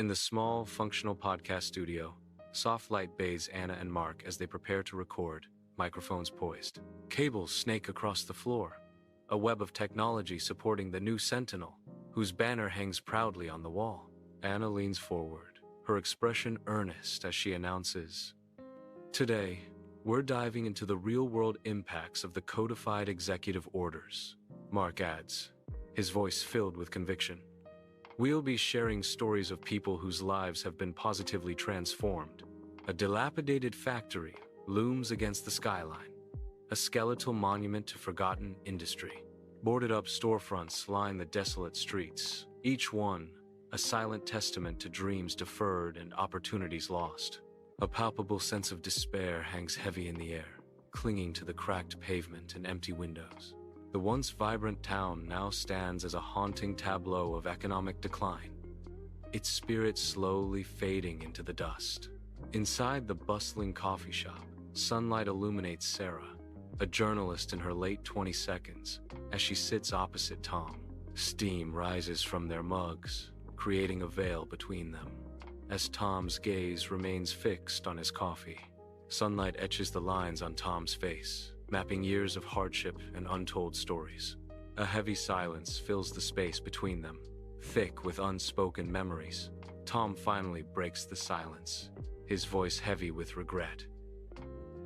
In the small, functional podcast studio, soft light bathes Anna and Mark as they prepare to record, microphones poised. Cables snake across the floor, a web of technology supporting the new Sentinel, whose banner hangs proudly on the wall. Anna leans forward, her expression earnest as she announces, "Today, we're diving into the real-world impacts of the codified executive orders," Mark adds, his voice filled with conviction. "We'll be sharing stories of people whose lives have been positively transformed. A dilapidated factory looms against the skyline, a skeletal monument to forgotten industry. Boarded-up storefronts line the desolate streets, each one a silent testament to dreams deferred and opportunities lost. A palpable sense of despair hangs heavy in the air, clinging to the cracked pavement and empty windows. The once vibrant town now stands as a haunting tableau of economic decline, its spirit slowly fading into the dust." Inside the bustling coffee shop, sunlight illuminates Sarah, a journalist in her late 20s, as she sits opposite Tom. Steam rises from their mugs, creating a veil between them. As Tom's gaze remains fixed on his coffee, sunlight etches the lines on Tom's face, mapping years of hardship and untold stories. A heavy silence fills the space between them, thick with unspoken memories. Tom finally breaks the silence, his voice heavy with regret.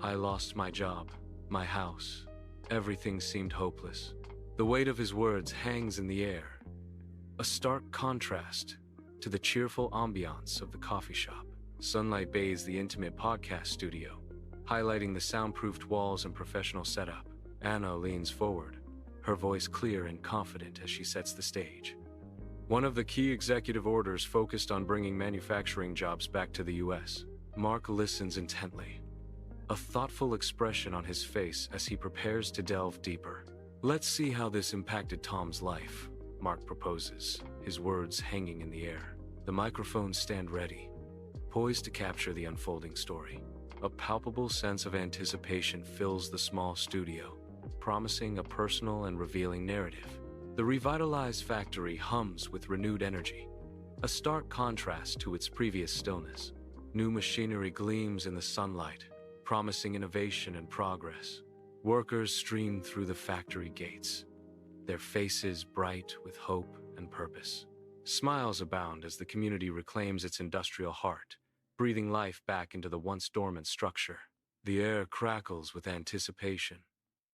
"I lost my job, my house. Everything seemed hopeless." The weight of his words hangs in the air, a stark contrast to the cheerful ambiance of the coffee shop. Sunlight bathes the intimate podcast studio, highlighting the soundproofed walls and professional setup. Anna leans forward, her voice clear and confident as she sets the stage. "One of the key executive orders focused on bringing manufacturing jobs back to the U.S. Mark listens intently, a thoughtful expression on his face as he prepares to delve deeper. "Let's see how this impacted Tom's life," Mark proposes, his words hanging in the air. The microphones stand ready, poised to capture the unfolding story. A palpable sense of anticipation fills the small studio, promising a personal and revealing narrative. The revitalized factory hums with renewed energy, a stark contrast to its previous stillness. New machinery gleams in the sunlight, promising innovation and progress. Workers stream through the factory gates, their faces bright with hope and purpose. Smiles abound as the community reclaims its industrial heart, breathing life back into the once dormant structure. The air crackles with anticipation,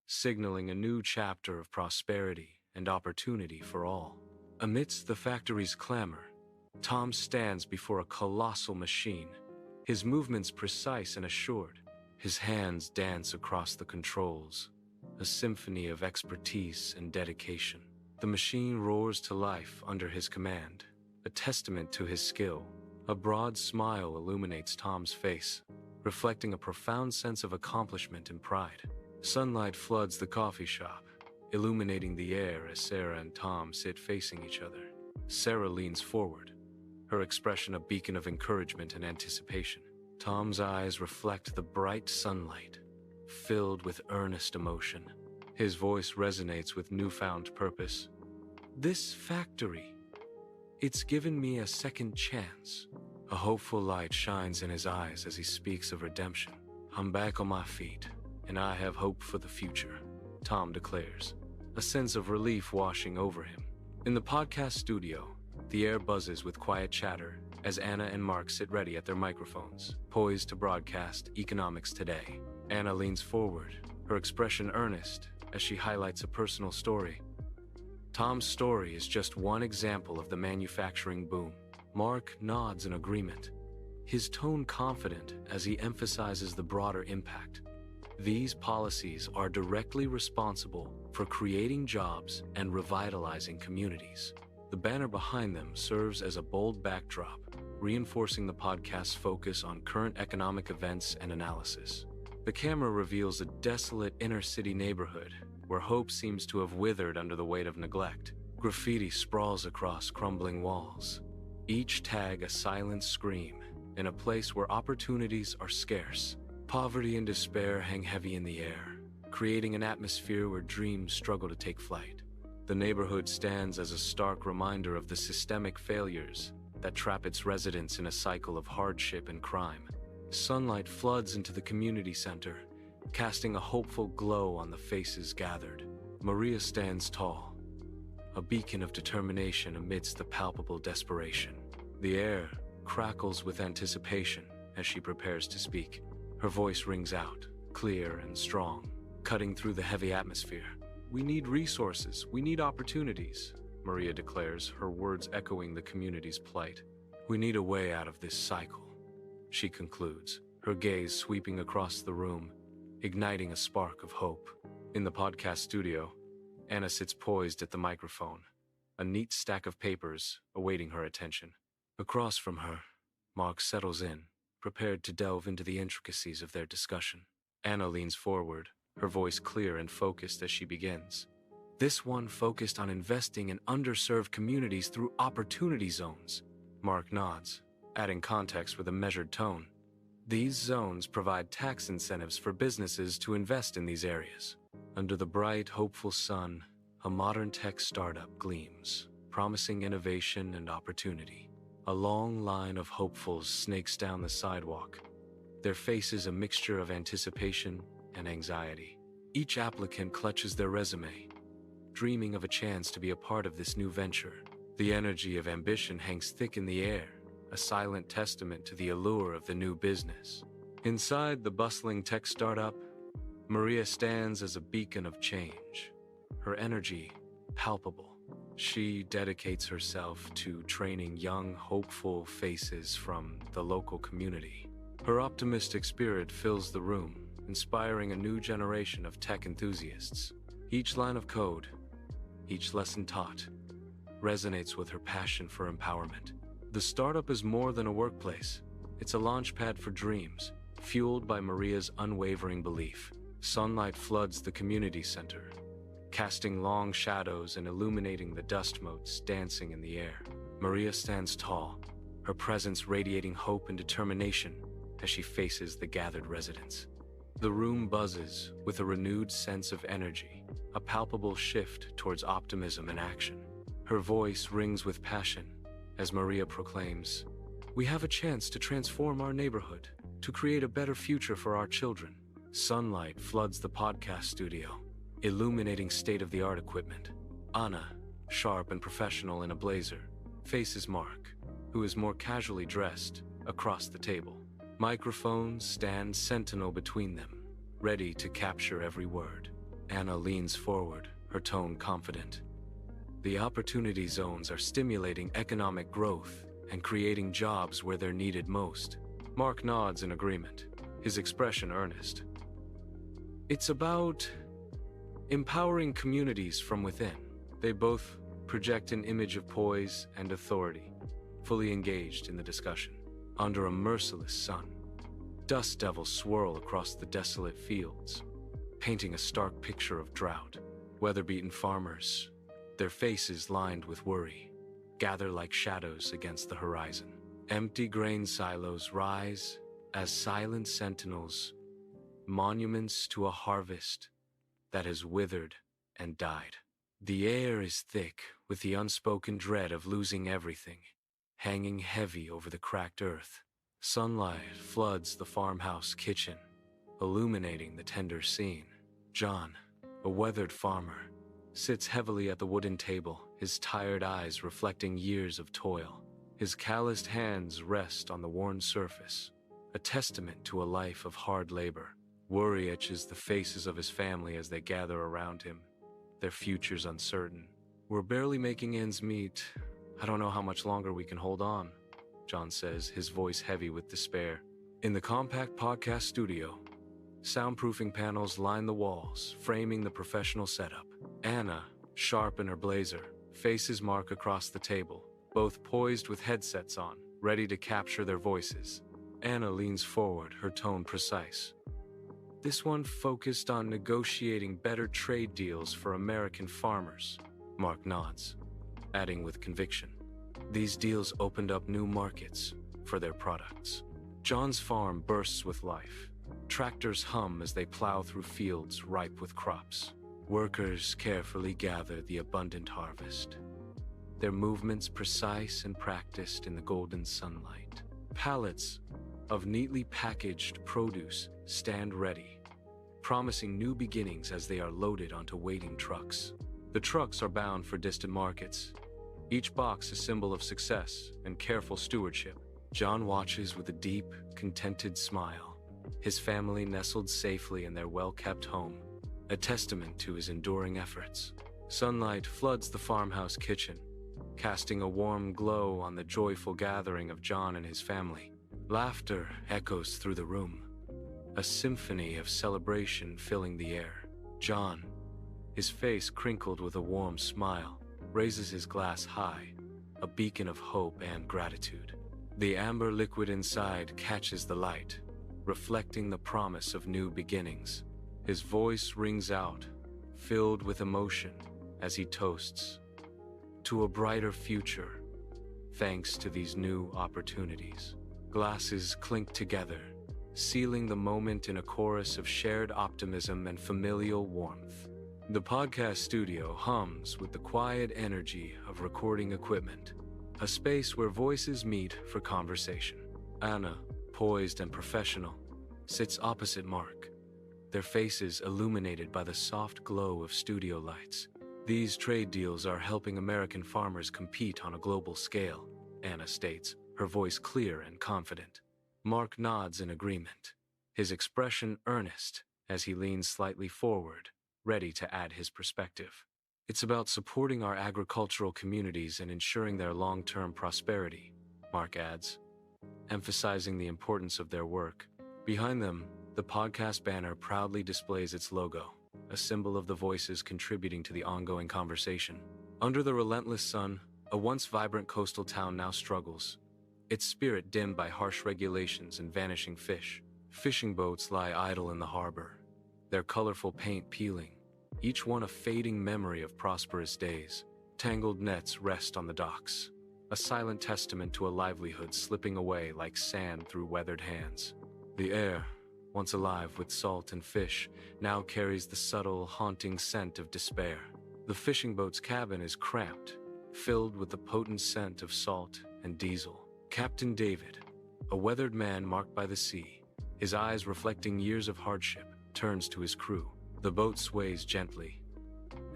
signaling a new chapter of prosperity and opportunity for all. Amidst the factory's clamor, Tom stands before a colossal machine, his movements precise and assured. His hands dance across the controls, a symphony of expertise and dedication. The machine roars to life under his command, a testament to his skill. A broad smile illuminates Tom's face, reflecting a profound sense of accomplishment and pride. Sunlight floods the coffee shop, illuminating the air as Sarah and Tom sit facing each other. Sarah leans forward, her expression a beacon of encouragement and anticipation. Tom's eyes reflect the bright sunlight, filled with earnest emotion. His voice resonates with newfound purpose. "This factory, it's given me a second chance." A hopeful light shines in his eyes as he speaks of redemption. "I'm back on my feet, and I have hope for the future," Tom declares, a sense of relief washing over him. In the podcast studio, the air buzzes with quiet chatter as Anna and Mark sit ready at their microphones, poised to broadcast Economics Today. Anna leans forward, her expression earnest as she highlights a personal story. Tom's story is just one example of the manufacturing boom. Mark nods in agreement, his tone confident as he emphasizes the broader impact. These policies are directly responsible for creating jobs and revitalizing communities. The banner behind them serves as a bold backdrop, reinforcing the podcast's focus on current economic events and analysis. The camera reveals a desolate inner-city neighborhood where hope seems to have withered under the weight of neglect. Graffiti sprawls across crumbling walls, each tag a silent scream in a place where opportunities are scarce. Poverty and despair hang heavy in the air, creating an atmosphere where dreams struggle to take flight. The neighborhood stands as a stark reminder of the systemic failures that trap its residents in a cycle of hardship and crime. Sunlight floods into the community center, casting a hopeful glow on the faces gathered. Maria stands tall, a beacon of determination amidst the palpable desperation. The air crackles with anticipation as she prepares to speak. Her voice rings out, clear and strong, cutting through the heavy atmosphere. "We need resources, we need opportunities," Maria declares, her words echoing the community's plight. "We need a way out of this cycle," she concludes, her gaze sweeping across the room, igniting a spark of hope. In the podcast studio, Anna sits poised at the microphone, a neat stack of papers awaiting her attention. Across from her, Mark settles in, prepared to delve into the intricacies of their discussion. Anna leans forward, her voice clear and focused as she begins. "This one focused on investing in underserved communities through opportunity zones." Mark nods, adding context with a measured tone. "These zones provide tax incentives for businesses to invest in these areas." Under the bright, hopeful sun, a modern tech startup gleams, promising innovation and opportunity. A long line of hopefuls snakes down the sidewalk, their faces a mixture of anticipation and anxiety. Each applicant clutches their resume, dreaming of a chance to be a part of this new venture. The energy of ambition hangs thick in the air, a silent testament to the allure of the new business. Inside the bustling tech startup, Maria stands as a beacon of change, her energy palpable. She dedicates herself to training young, hopeful faces from the local community. Her optimistic spirit fills the room, inspiring a new generation of tech enthusiasts. Each line of code, each lesson taught, resonates with her passion for empowerment. The startup is more than a workplace. It's a launchpad for dreams, fueled by Maria's unwavering belief. Sunlight floods the community center, casting long shadows and illuminating the dust motes dancing in the air. Maria stands tall, her presence radiating hope and determination as she faces the gathered residents. The room buzzes with a renewed sense of energy, a palpable shift towards optimism and action. Her voice rings with passion as Maria proclaims, "We have a chance to transform our neighborhood, to create a better future for our children." Sunlight floods the podcast studio, illuminating state-of-the-art equipment. Anna, sharp and professional in a blazer, faces Mark, who is more casually dressed, across the table. Microphones stand sentinel between them, ready to capture every word. Anna leans forward, her tone confident. "The opportunity zones are stimulating economic growth and creating jobs where they're needed most." Mark nods in agreement, his expression earnest. "It's about empowering communities from within." They both project an image of poise and authority, fully engaged in the discussion. Under a merciless sun, dust devils swirl across the desolate fields, painting a stark picture of drought. Weather-beaten farmers, their faces lined with worry, gather like shadows against the horizon. Empty grain silos rise as silent sentinels, monuments to a harvest that has withered and died. The air is thick with the unspoken dread of losing everything, hanging heavy over the cracked earth. Sunlight floods the farmhouse kitchen, illuminating the tender scene. John, a weathered farmer, sits heavily at the wooden table, his tired eyes reflecting years of toil. His calloused hands rest on the worn surface, a testament to a life of hard labor. Worry etches the faces of his family as they gather around him, their futures uncertain. "We're barely making ends meet. I don't know how much longer we can hold on," John says, his voice heavy with despair. In the compact podcast studio, soundproofing panels line the walls, framing the professional setup. Anna, sharp in her blazer, faces Mark across the table, both poised with headsets on, ready to capture their voices. Anna leans forward, her tone precise. "This one focused on negotiating better trade deals for American farmers." Mark nods, adding with conviction, "These deals opened up new markets for their products." John's farm bursts with life. Tractors hum as they plow through fields ripe with crops. Workers carefully gather the abundant harvest, their movements precise and practiced in the golden sunlight. Pallets of neatly packaged produce stand ready, promising new beginnings as they are loaded onto waiting trucks. The trucks are bound for distant markets, each box a symbol of success and careful stewardship. John watches with a deep, contented smile, his family nestled safely in their well-kept home, a testament to his enduring efforts. Sunlight floods the farmhouse kitchen, casting a warm glow on the joyful gathering of John and his family. Laughter echoes through the room, a symphony of celebration filling the air. John, his face crinkled with a warm smile, raises his glass high, a beacon of hope and gratitude. The amber liquid inside catches the light, reflecting the promise of new beginnings. His voice rings out, filled with emotion, as he toasts to a brighter future, thanks to these new opportunities. Glasses clink together, sealing the moment in a chorus of shared optimism and familial warmth. The podcast studio hums with the quiet energy of recording equipment, a space where voices meet for conversation. Anna, poised and professional, sits opposite Mark, their faces illuminated by the soft glow of studio lights. These trade deals are helping American farmers compete on a global scale, Anna states, her voice clear and confident. Mark nods in agreement, his expression earnest as he leans slightly forward, ready to add his perspective. It's about supporting our agricultural communities and ensuring their long-term prosperity, Mark adds, emphasizing the importance of their work. Behind them, the podcast banner proudly displays its logo, a symbol of the voices contributing to the ongoing conversation. Under the relentless sun, a once vibrant coastal town now struggles, its spirit dimmed by harsh regulations and vanishing fish. Fishing boats lie idle in the harbor, their colorful paint peeling, each one a fading memory of prosperous days. Tangled nets rest on the docks, a silent testament to a livelihood slipping away like sand through weathered hands. The air, once alive with salt and fish, now carries the subtle, haunting scent of despair. The fishing boat's cabin is cramped, filled with the potent scent of salt and diesel. Captain David, a weathered man marked by the sea, his eyes reflecting years of hardship, turns to his crew. The boat sways gently,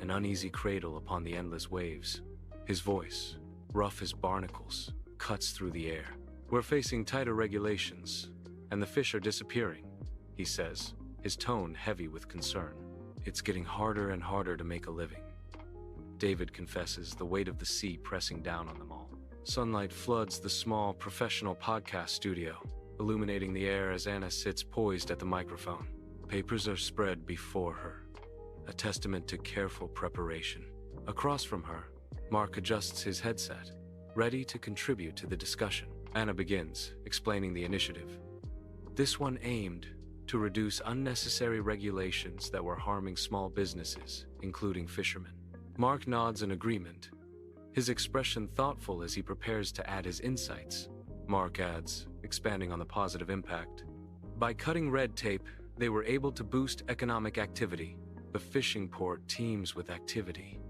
an uneasy cradle upon the endless waves. His voice, rough as barnacles, cuts through the air. "We're facing tighter regulations, and the fish are disappearing," he says, his tone heavy with concern. "It's getting harder and harder to make a living," David confesses, the weight of the sea pressing down on them all. Sunlight floods the small, professional podcast studio, illuminating the air as Anna sits poised at the microphone. Papers are spread before her, a testament to careful preparation. Across from her, Mark adjusts his headset, ready to contribute to the discussion. Anna begins, explaining the initiative. This one aimed to reduce unnecessary regulations that were harming small businesses, including fishermen. Mark nods in agreement, his expression thoughtful as he prepares to add his insights. Mark adds, expanding on the positive impact. By cutting red tape, they were able to boost economic activity. The fishing port teems with activity,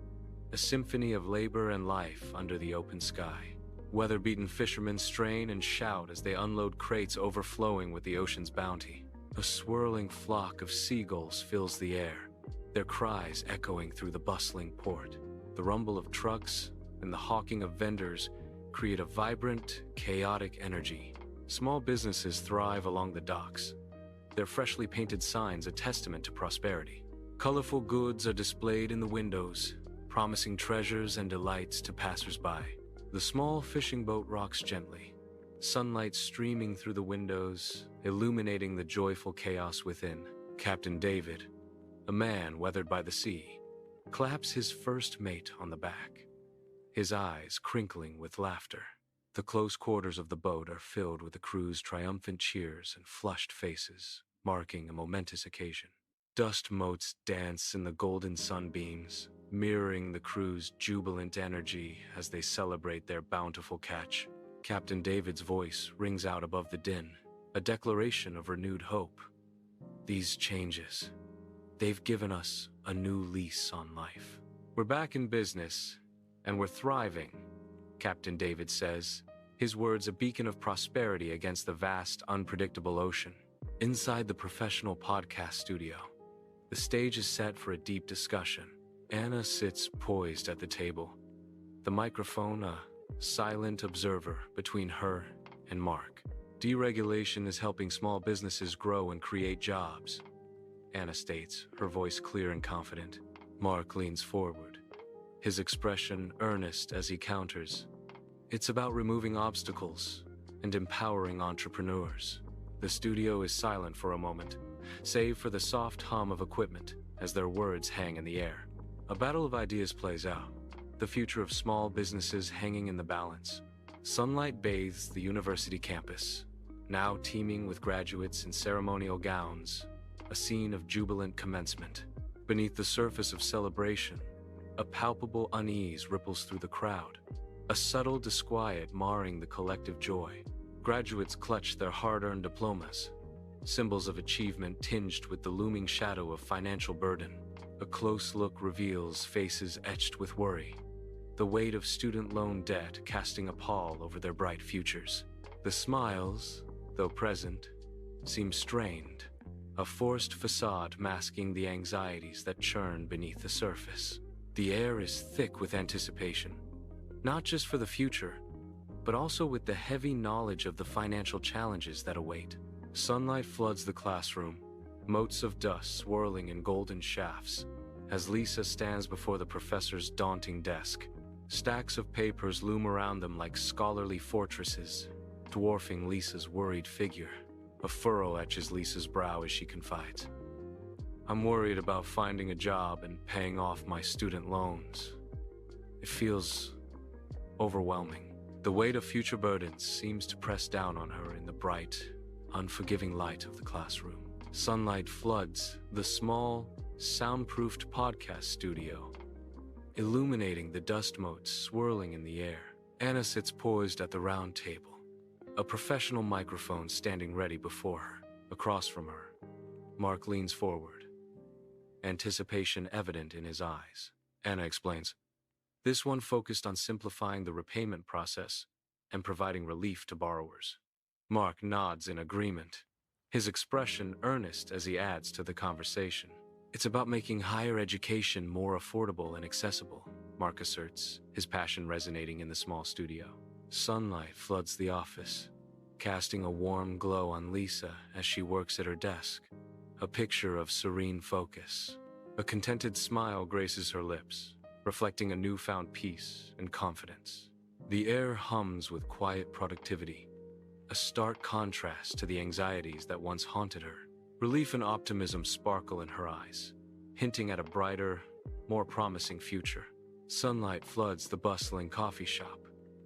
a symphony of labor and life under the open sky. Weather-beaten fishermen strain and shout as they unload crates overflowing with the ocean's bounty. A swirling flock of seagulls fills the air, their cries echoing through the bustling port. The rumble of trucks and the hawking of vendors create a vibrant, chaotic energy. Small businesses thrive along the docks, their freshly painted signs a testament to prosperity. Colorful goods are displayed in the windows, promising treasures and delights to passers-by. The small fishing boat rocks gently, sunlight streaming through the windows, illuminating the joyful chaos within. Captain David, a man weathered by the sea, claps his first mate on the back, his eyes crinkling with laughter. The close quarters of the boat are filled with the crew's triumphant cheers and flushed faces, marking a momentous occasion. Dust motes dance in the golden sunbeams, mirroring the crew's jubilant energy as they celebrate their bountiful catch. Captain David's voice rings out above the din, a declaration of renewed hope. These changes, they've given us a new lease on life. We're back in business, And we're thriving, Captain David says, his words a beacon of prosperity against the vast, unpredictable ocean. Inside the professional podcast studio, the stage is set for a deep discussion. Anna sits poised at the table, the microphone a silent observer between her and Mark. Deregulation is helping small businesses grow and create jobs, Anna states, her voice clear and confident. Mark leans forward, his expression earnest as he counters. It's about removing obstacles and empowering entrepreneurs. The studio is silent for a moment, save for the soft hum of equipment as their words hang in the air. A battle of ideas plays out, the future of small businesses hanging in the balance. Sunlight bathes the university campus, now teeming with graduates in ceremonial gowns, a scene of jubilant commencement. Beneath the surface of celebration, a palpable unease ripples through the crowd, a subtle disquiet marring the collective joy. Graduates clutch their hard-earned diplomas, symbols of achievement tinged with the looming shadow of financial burden. A close look reveals faces etched with worry, the weight of student loan debt casting a pall over their bright futures. The smiles, though present, seem strained, a forced facade masking the anxieties that churn beneath the surface. The air is thick with anticipation, not just for the future, but also with the heavy knowledge of the financial challenges that await. Sunlight floods the classroom, motes of dust swirling in golden shafts, as Lisa stands before the professor's daunting desk. Stacks of papers loom around them like scholarly fortresses, dwarfing Lisa's worried figure. A furrow etches Lisa's brow as she confides. I'm worried about finding a job and paying off my student loans. It feels overwhelming. The weight of future burdens seems to press down on her in the bright, unforgiving light of the classroom. Sunlight floods the small, soundproofed podcast studio, illuminating the dust motes swirling in the air. Anna sits poised at the round table, a professional microphone standing ready before her. Across from her, Mark leans forward, anticipation evident in his eyes. Anna explains, this one focused on simplifying the repayment process and providing relief to borrowers. Mark nods in agreement, his expression earnest as he adds to the conversation. It's about making higher education more affordable and accessible, Mark asserts, his passion resonating in the small studio. Sunlight floods the office, casting a warm glow on Lisa as she works at her desk, a picture of serene focus. A contented smile graces her lips, reflecting a newfound peace and confidence. The air hums with quiet productivity, a stark contrast to the anxieties that once haunted her. Relief and optimism sparkle in her eyes, hinting at a brighter, more promising future. Sunlight floods the bustling coffee shop,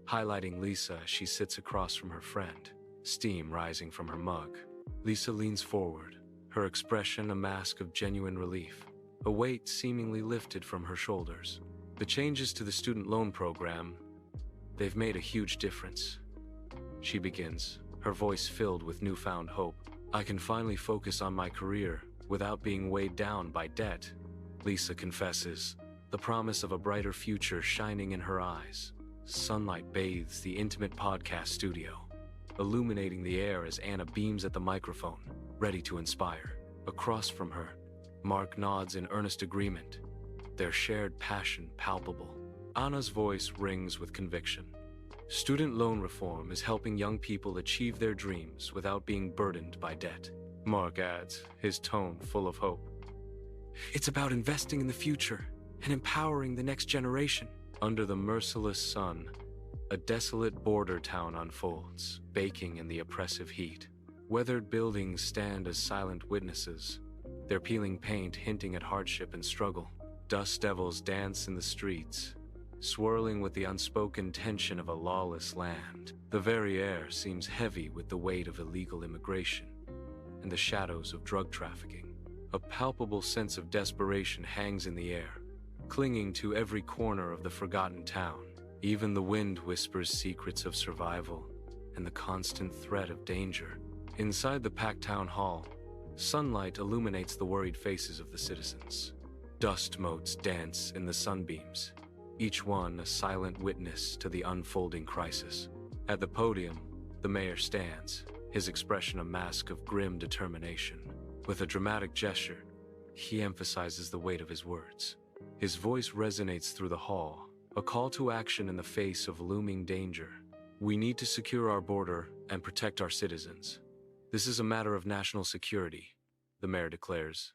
highlighting Lisa as she sits across from her friend, steam rising from her mug. Lisa leans forward, her expression a mask of genuine relief, a weight seemingly lifted from her shoulders. The changes to the student loan program, they've made a huge difference. She begins, her voice filled with newfound hope. I can finally focus on my career without being weighed down by debt, Lisa confesses, the promise of a brighter future shining in her eyes. Sunlight bathes the intimate podcast studio, illuminating the air as Anna beams at the microphone, ready to inspire. Across from her, Mark nods in earnest agreement, their shared passion palpable. Anna's voice rings with conviction. Student loan reform is helping young people achieve their dreams without being burdened by debt, Mark adds, his tone full of hope. It's about investing in the future and empowering the next generation. Under the merciless sun, a desolate border town unfolds, baking in the oppressive heat. Weathered buildings stand as silent witnesses, their peeling paint hinting at hardship and struggle. Dust devils dance in the streets, swirling with the unspoken tension of a lawless land. The very air seems heavy with the weight of illegal immigration and the shadows of drug trafficking. A palpable sense of desperation hangs in the air, clinging to every corner of the forgotten town. Even the wind whispers secrets of survival and the constant threat of danger. Inside the packed town hall, sunlight illuminates the worried faces of the citizens. Dust motes dance in the sunbeams, each one a silent witness to the unfolding crisis. At the podium, the mayor stands, his expression a mask of grim determination. With a dramatic gesture, he emphasizes the weight of his words. His voice resonates through the hall, a call to action in the face of looming danger. We need to secure our border and protect our citizens. This is a matter of national security, the mayor declares,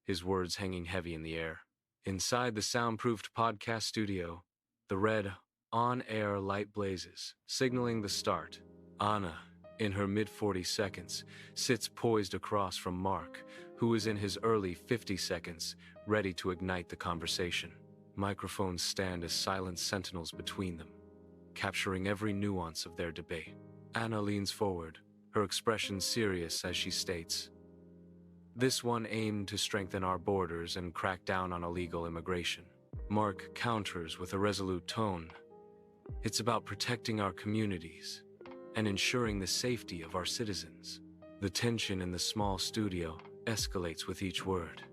his words hanging heavy in the air. Inside the soundproofed podcast studio, the red on-air light blazes, signaling the start. Anna, in her mid-40 seconds, sits poised across from Mark, who is in his early 50 seconds, ready to ignite the conversation. Microphones stand as silent sentinels between them, capturing every nuance of their debate. Anna leans forward, her expression serious as she states, "This one aimed to strengthen our borders and crack down on illegal immigration." Mark counters with a resolute tone, "It's about protecting our communities and ensuring the safety of our citizens." The tension in the small studio escalates with each word,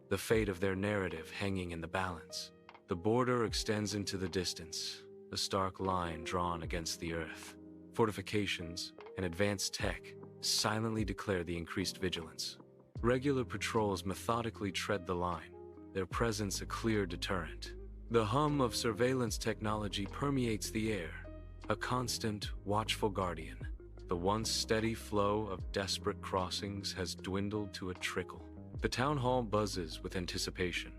the fate of their narrative hanging in the balance. The border extends into the distance, a stark line drawn against the earth. Fortifications and advanced tech silently declare the increased vigilance. Regular patrols methodically tread the line, their presence a clear deterrent. The hum of surveillance technology permeates the air, a constant, watchful guardian. The once steady flow of desperate crossings has dwindled to a trickle. The town hall buzzes with anticipation.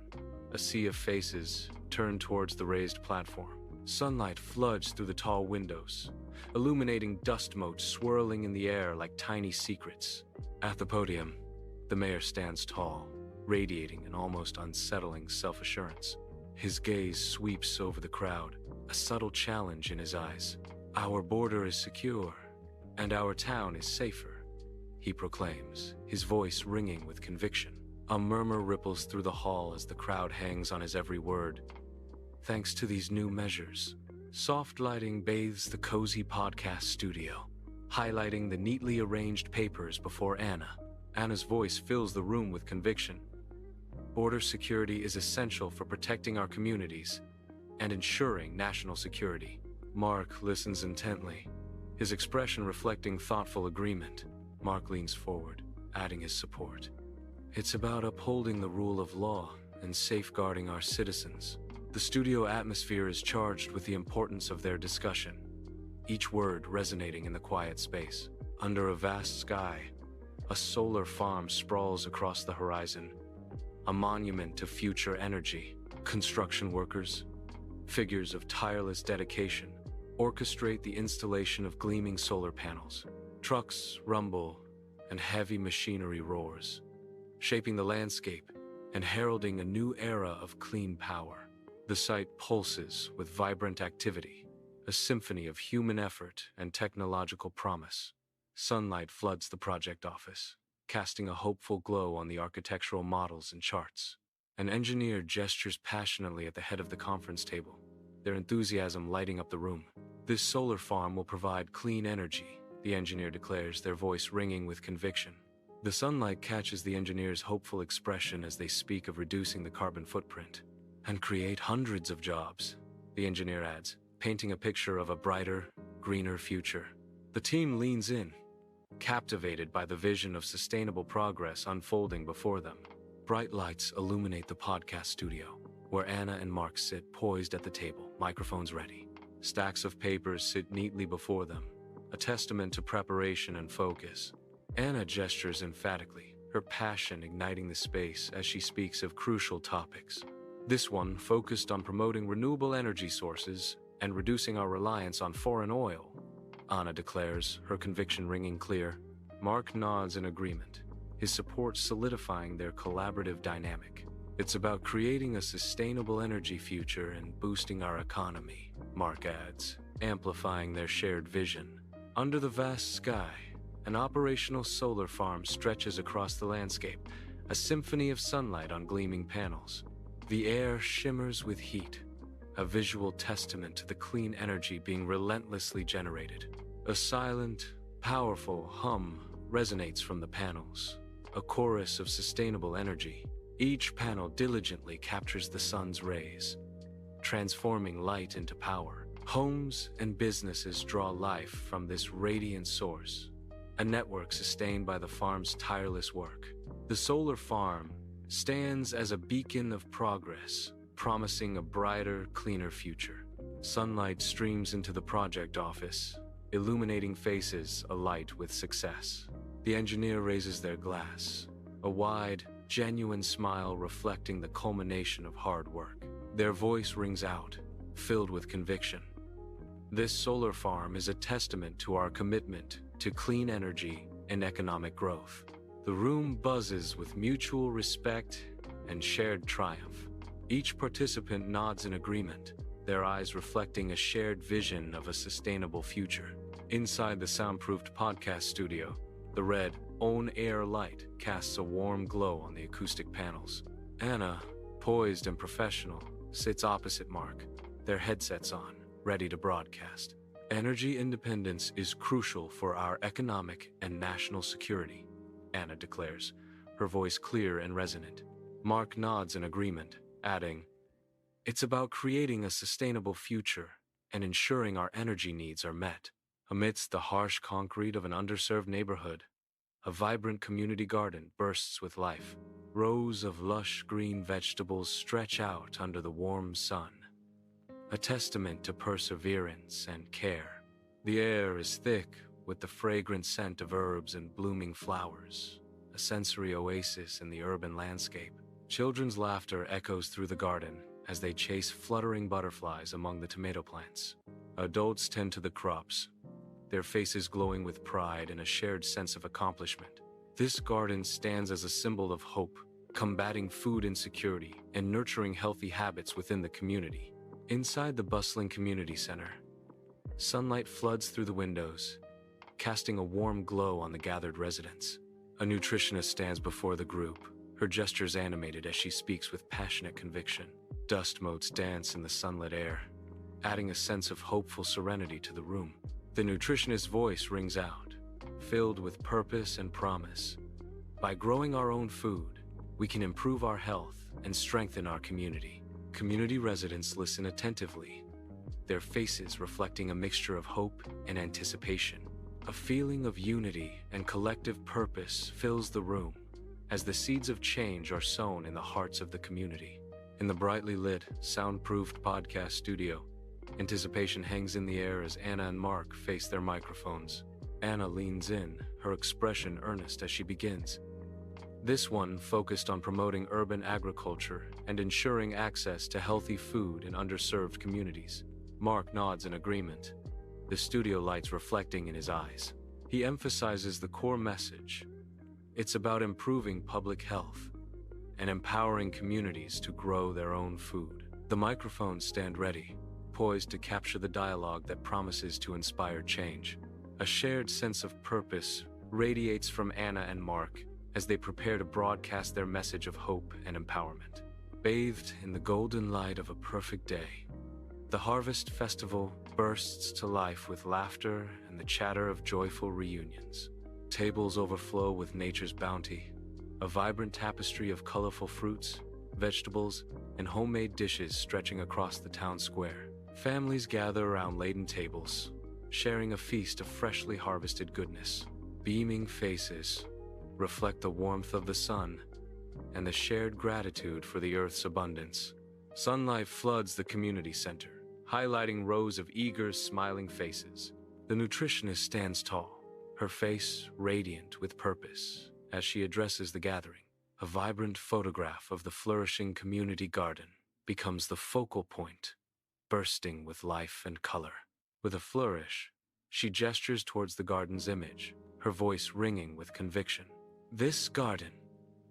A sea of faces turn towards the raised platform. Sunlight floods through the tall windows, illuminating dust motes swirling in the air like tiny secrets. At the podium, the mayor stands tall, radiating an almost unsettling self-assurance. His gaze sweeps over the crowd, a subtle challenge in his eyes. "Our border is secure, and our town is safer," he proclaims, his voice ringing with conviction. A murmur ripples through the hall as the crowd hangs on his every word. Thanks to these new measures, soft lighting bathes the cozy podcast studio, highlighting the neatly arranged papers before Anna. Anna's voice fills the room with conviction. Border security is essential for protecting our communities and ensuring national security. Mark listens intently, his expression reflecting thoughtful agreement. Mark leans forward, adding his support. "It's about upholding the rule of law and safeguarding our citizens." The studio atmosphere is charged with the importance of their discussion, each word resonating in the quiet space. Under a vast sky, a solar farm sprawls across the horizon, a monument to future energy. Construction workers, figures of tireless dedication, orchestrate the installation of gleaming solar panels. Trucks rumble and heavy machinery roars, shaping the landscape and heralding a new era of clean power. The site pulses with vibrant activity, a symphony of human effort and technological promise. Sunlight floods the project office, casting a hopeful glow on the architectural models and charts. An engineer gestures passionately at the head of the conference table, their enthusiasm lighting up the room. "This solar farm will provide clean energy," the engineer declares, their voice ringing with conviction. The sunlight catches the engineer's hopeful expression as they speak of reducing the carbon footprint. "And create hundreds of jobs," the engineer adds, painting a picture of a brighter, greener future. The team leans in, captivated by the vision of sustainable progress unfolding before them. Bright lights illuminate the podcast studio, where Anna and Mark sit poised at the table, microphones ready. Stacks of papers sit neatly before them, a testament to preparation and focus. Anna gestures emphatically, her passion igniting the space as she speaks of crucial topics. This one focused on promoting renewable energy sources and reducing our reliance on foreign oil, Anna declares, her conviction ringing clear. Mark nods in agreement, his support solidifying their collaborative dynamic. "It's about creating a sustainable energy future and boosting our economy," Mark adds, amplifying their shared vision. Under the vast sky, an operational solar farm stretches across the landscape, a symphony of sunlight on gleaming panels. The air shimmers with heat, a visual testament to the clean energy being relentlessly generated. A silent, powerful hum resonates from the panels, a chorus of sustainable energy. Each panel diligently captures the sun's rays, transforming light into power. Homes and businesses draw life from this radiant source, a network sustained by the farm's tireless work. The solar farm stands as a beacon of progress, promising a brighter, cleaner future. Sunlight streams into the project office, illuminating faces alight with success. The engineer raises their glass, a wide, genuine smile reflecting the culmination of hard work. Their voice rings out, filled with conviction. This solar farm is a testament to our commitment to clean energy and economic growth. The room buzzes with mutual respect and shared triumph. Each participant nods in agreement, their eyes reflecting a shared vision of a sustainable future. Inside the soundproofed podcast studio, the red Own Air light casts a warm glow on the acoustic panels. Anna, poised and professional, sits opposite Mark, their headsets on, ready to broadcast. Energy independence is crucial for our economic and national security, Anna declares, her voice clear and resonant. Mark nods in agreement, adding, "It's about creating a sustainable future and ensuring our energy needs are met." Amidst the harsh concrete of an underserved neighborhood, a vibrant community garden bursts with life. Rows of lush green vegetables stretch out under the warm sun, a testament to perseverance and care. The air is thick with the fragrant scent of herbs and blooming flowers, a sensory oasis in the urban landscape. Children's laughter echoes through the garden as they chase fluttering butterflies among the tomato plants. Adults tend to the crops, their faces glowing with pride and a shared sense of accomplishment. This garden stands as a symbol of hope, combating food insecurity and nurturing healthy habits within the community. Inside the bustling community center, sunlight floods through the windows, casting a warm glow on the gathered residents. A nutritionist stands before the group, her gestures animated as she speaks with passionate conviction. Dust motes dance in the sunlit air, adding a sense of hopeful serenity to the room. The nutritionist's voice rings out, filled with purpose and promise. By growing our own food, we can improve our health and strengthen our community. Community residents listen attentively, their faces reflecting a mixture of hope and anticipation. A feeling of unity and collective purpose fills the room as the seeds of change are sown in the hearts of the community. In the brightly lit, soundproofed podcast studio, anticipation hangs in the air as Anna and Mark face their microphones. Anna leans in, her expression earnest as she begins. This one focused on promoting urban agriculture and ensuring access to healthy food in underserved communities. Mark nods in agreement, the studio lights reflecting in his eyes. He emphasizes the core message. It's about improving public health and empowering communities to grow their own food. The microphones stand ready, poised to capture the dialogue that promises to inspire change. A shared sense of purpose radiates from Anna and Mark as they prepare to broadcast their message of hope and empowerment. Bathed in the golden light of a perfect day, the Harvest Festival bursts to life with laughter and the chatter of joyful reunions. Tables overflow with nature's bounty, a vibrant tapestry of colorful fruits, vegetables, and homemade dishes stretching across the town square. Families gather around laden tables, sharing a feast of freshly harvested goodness. Beaming faces reflect the warmth of the sun and the shared gratitude for the earth's abundance. Sunlight floods the community center, highlighting rows of eager, smiling faces. The nutritionist stands tall, her face radiant with purpose as she addresses the gathering. A vibrant photograph of the flourishing community garden becomes the focal point, bursting with life and color. With a flourish, she gestures towards the garden's image, her voice ringing with conviction. This garden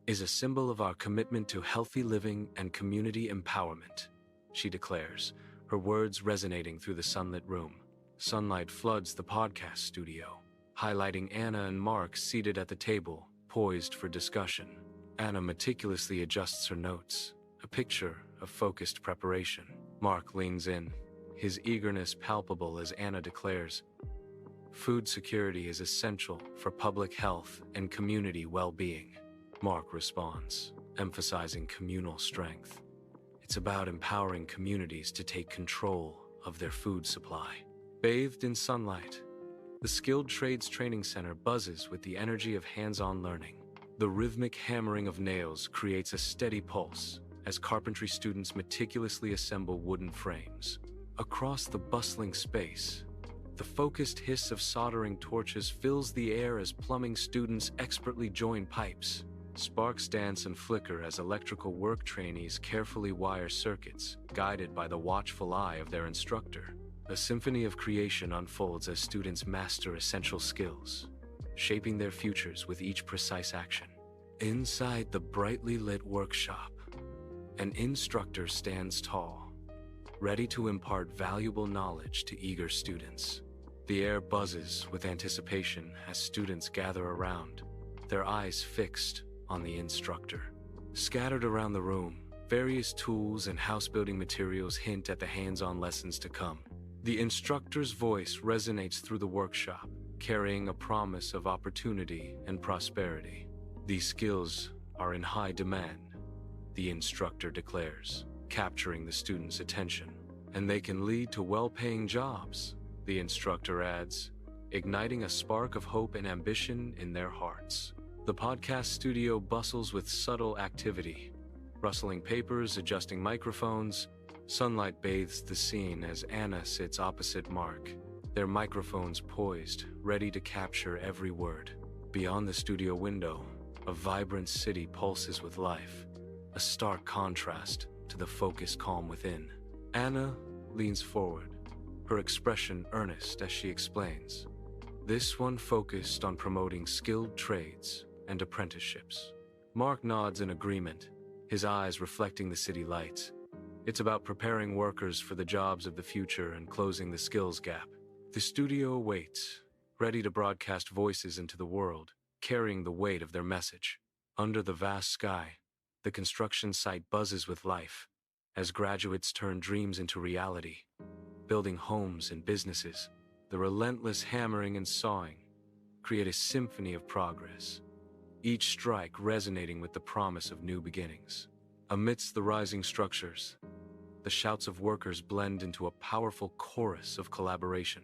is a symbol of our commitment to healthy living and community empowerment, she declares, her words resonating through the sunlit room. Sunlight floods the podcast studio, highlighting Anna and Mark seated at the table, poised for discussion. Anna meticulously adjusts her notes, a picture of focused preparation. Mark leans in, his eagerness palpable as Anna declares, "Food security is essential for public health and community well-being." Mark responds, emphasizing communal strength. It's about empowering communities to take control of their food supply. Bathed in sunlight, the Skilled Trades Training Center buzzes with the energy of hands-on learning. The rhythmic hammering of nails creates a steady pulse as carpentry students meticulously assemble wooden frames. Across the bustling space, the focused hiss of soldering torches fills the air as plumbing students expertly join pipes. Sparks dance and flicker as electrical work trainees carefully wire circuits, guided by the watchful eye of their instructor. A symphony of creation unfolds as students master essential skills, shaping their futures with each precise action. Inside the brightly lit workshop, an instructor stands tall, ready to impart valuable knowledge to eager students. The air buzzes with anticipation as students gather around, their eyes fixed on the instructor. Scattered around the room, various tools and house-building materials hint at the hands-on lessons to come. The instructor's voice resonates through the workshop, carrying a promise of opportunity and prosperity. These skills are in high demand, the instructor declares, capturing the students' attention. And they can lead to well-paying jobs, the instructor adds, igniting a spark of hope and ambition in their hearts. The podcast studio bustles with subtle activity, rustling papers, adjusting microphones. Sunlight bathes the scene as Anna sits opposite Mark, their microphones poised, ready to capture every word. Beyond the studio window, a vibrant city pulses with life, a stark contrast to the focused calm within. Anna leans forward, her expression earnest as she explains. This one focused on promoting skilled trades and apprenticeships. Mark nods in agreement, his eyes reflecting the city lights. It's about preparing workers for the jobs of the future and closing the skills gap. The studio awaits, ready to broadcast voices into the world, carrying the weight of their message. Under the vast sky, the construction site buzzes with life as graduates turn dreams into reality, building homes and businesses. The relentless hammering and sawing create a symphony of progress, each strike resonating with the promise of new beginnings. Amidst the rising structures, the shouts of workers blend into a powerful chorus of collaboration,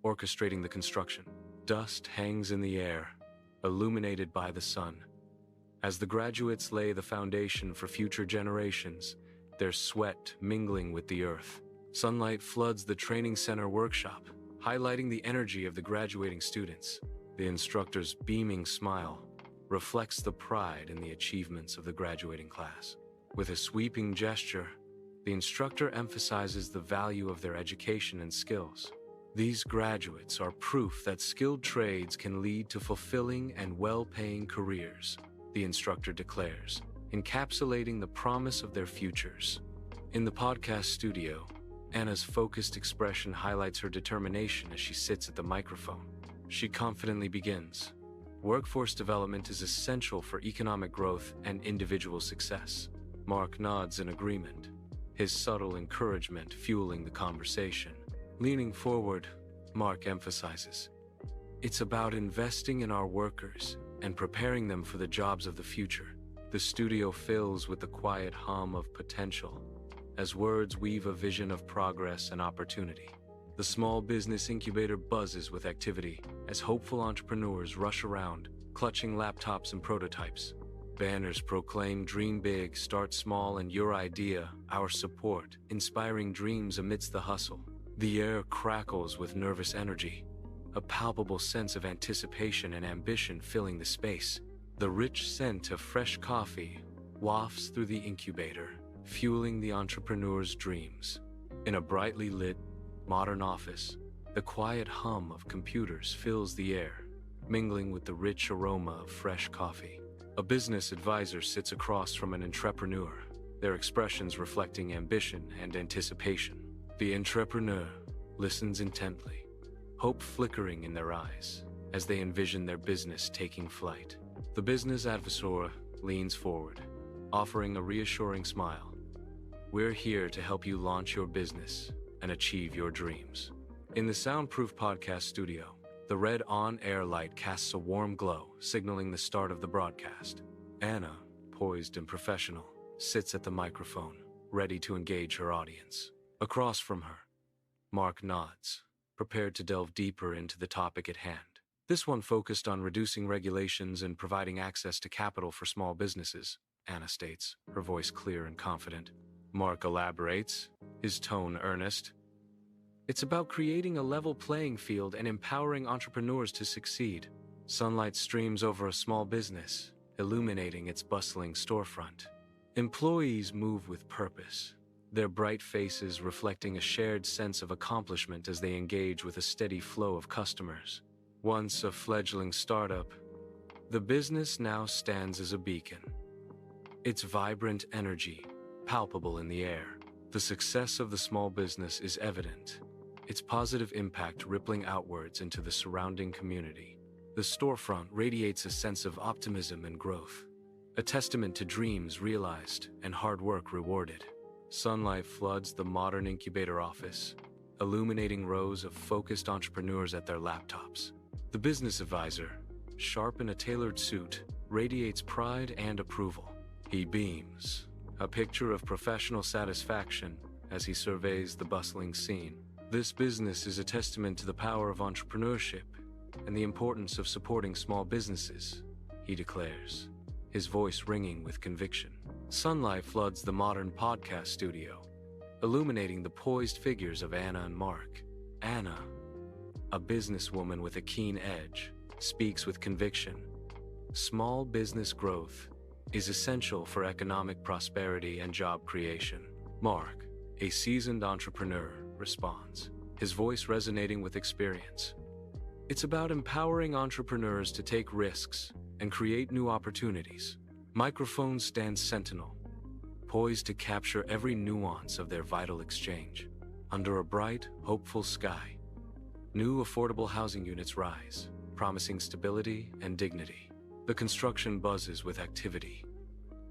orchestrating the construction. Dust hangs in the air, illuminated by the sun. As the graduates lay the foundation for future generations, their sweat mingling with the earth. Sunlight floods the training center workshop, highlighting the energy of the graduating students. The instructor's beaming smile reflects the pride in the achievements of the graduating class. With a sweeping gesture, the instructor emphasizes the value of their education and skills. These graduates are proof that skilled trades can lead to fulfilling and well-paying careers, the instructor declares, encapsulating the promise of their futures. In the podcast studio, Anna's focused expression highlights her determination as she sits at the microphone. She confidently begins. Workforce development is essential for economic growth and individual success. Mark nods in agreement, his subtle encouragement fueling the conversation. Leaning forward, Mark emphasizes, it's about investing in our workers and preparing them for the jobs of the future. The studio fills with the quiet hum of potential as words weave a vision of progress and opportunity. The small business incubator buzzes with activity as hopeful entrepreneurs rush around, clutching laptops and prototypes. Banners proclaim dream big, start small, and your idea, our support, inspiring dreams amidst the hustle. The air crackles with nervous energy, a palpable sense of anticipation and ambition filling the space. The rich scent of fresh coffee wafts through the incubator, fueling the entrepreneur's dreams. In a brightly lit, modern office, the quiet hum of computers fills the air, mingling with the rich aroma of fresh coffee. A business advisor sits across from an entrepreneur, their expressions reflecting ambition and anticipation. The entrepreneur listens intently, hope flickering in their eyes as they envision their business taking flight. The business advisor leans forward, offering a reassuring smile. We're here to help you launch your business and achieve your dreams. In the soundproof podcast studio, the red on-air light casts a warm glow, signaling the start of the broadcast. Anna, poised and professional, sits at the microphone, ready to engage her audience. Across from her, Mark nods, prepared to delve deeper into the topic at hand. This one focused on reducing regulations and providing access to capital for small businesses, Anna states, her voice clear and confident. Mark elaborates, his tone earnest. It's about creating a level playing field and empowering entrepreneurs to succeed. Sunlight streams over a small business, illuminating its bustling storefront. Employees move with purpose, their bright faces reflecting a shared sense of accomplishment as they engage with a steady flow of customers. Once a fledgling startup, the business now stands as a beacon. Its vibrant energy, palpable in the air. The success of the small business is evident, its positive impact rippling outwards into the surrounding community. The storefront radiates a sense of optimism and growth, a testament to dreams realized and hard work rewarded. Sunlight floods the modern incubator office, illuminating rows of focused entrepreneurs at their laptops. The business advisor, sharp in a tailored suit, radiates pride and approval. He beams, a picture of professional satisfaction as he surveys the bustling scene. This business is a testament to the power of entrepreneurship and the importance of supporting small businesses, he declares, his voice ringing with conviction. Sunlight floods the modern podcast studio, illuminating the poised figures of Anna and Mark. Anna, a businesswoman with a keen edge, speaks with conviction. Small business growth is essential for economic prosperity and job creation. Mark, a seasoned entrepreneur, responds, his voice resonating with experience. It's about empowering entrepreneurs to take risks and create new opportunities. Microphones stand sentinel, poised to capture every nuance of their vital exchange. Under a bright, hopeful sky, new affordable housing units rise, promising stability and dignity. The construction buzzes with activity,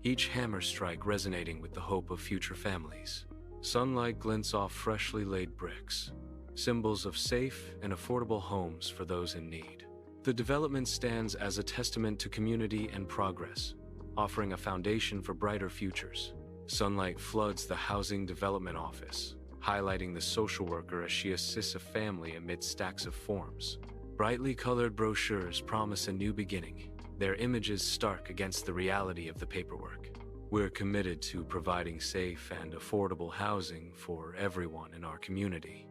each hammer strike resonating with the hope of future families. Sunlight glints off freshly laid bricks, symbols of safe and affordable homes for those in need. The development stands as a testament to community and progress, offering a foundation for brighter futures. Sunlight floods the Housing Development Office, highlighting the social worker as she assists a family amid stacks of forms. Brightly colored brochures promise a new beginning, their images stark against the reality of the paperwork. We're committed to providing safe and affordable housing for everyone in our community,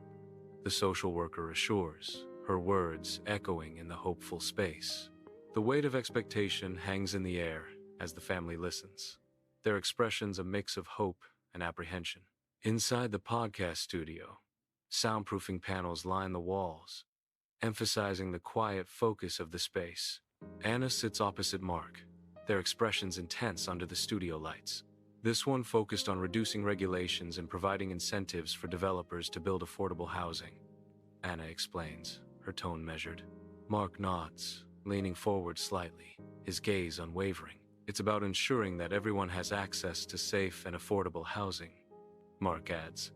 the social worker assures, her words echoing in the hopeful space. The weight of expectation hangs in the air as the family listens, their expressions a mix of hope and apprehension. Inside the podcast studio, soundproofing panels line the walls, emphasizing the quiet focus of the space. Anna sits opposite Mark, their expressions intense under the studio lights. This one focused on reducing regulations and providing incentives for developers to build affordable housing. Anna explains, her tone measured. Mark nods, leaning forward slightly, his gaze unwavering. It's about ensuring that everyone has access to safe and affordable housing, Mark adds,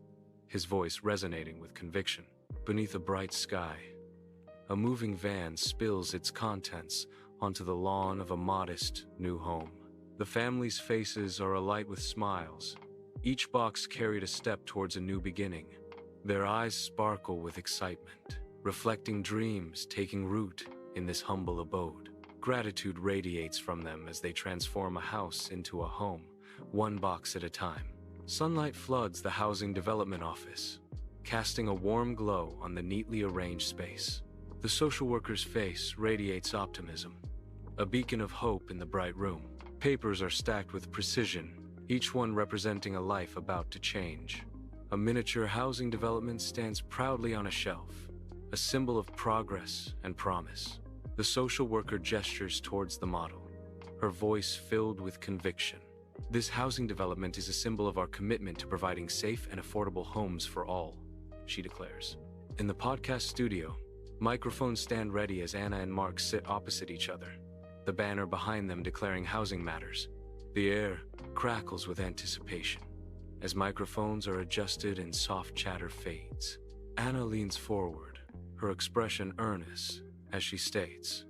his voice resonating with conviction. Beneath a bright sky, a moving van spills its contents onto the lawn of a modest new home. The family's faces are alight with smiles, each box carried a step towards a new beginning. Their eyes sparkle with excitement, reflecting dreams taking root in this humble abode. Gratitude radiates from them as they transform a house into a home, one box at a time. Sunlight floods the Housing Development Office, casting a warm glow on the neatly arranged space. The social worker's face radiates optimism, a beacon of hope in the bright room. Papers are stacked with precision, each one representing a life about to change. A miniature housing development stands proudly on a shelf, a symbol of progress and promise. The social worker gestures towards the model, her voice filled with conviction. This housing development is a symbol of our commitment to providing safe and affordable homes for all, she declares. In the podcast studio, microphones stand ready as Anna and Mark sit opposite each other, the banner behind them declaring housing matters. The air crackles with anticipation as microphones are adjusted and soft chatter fades. Anna leans forward, her expression earnest, as she states,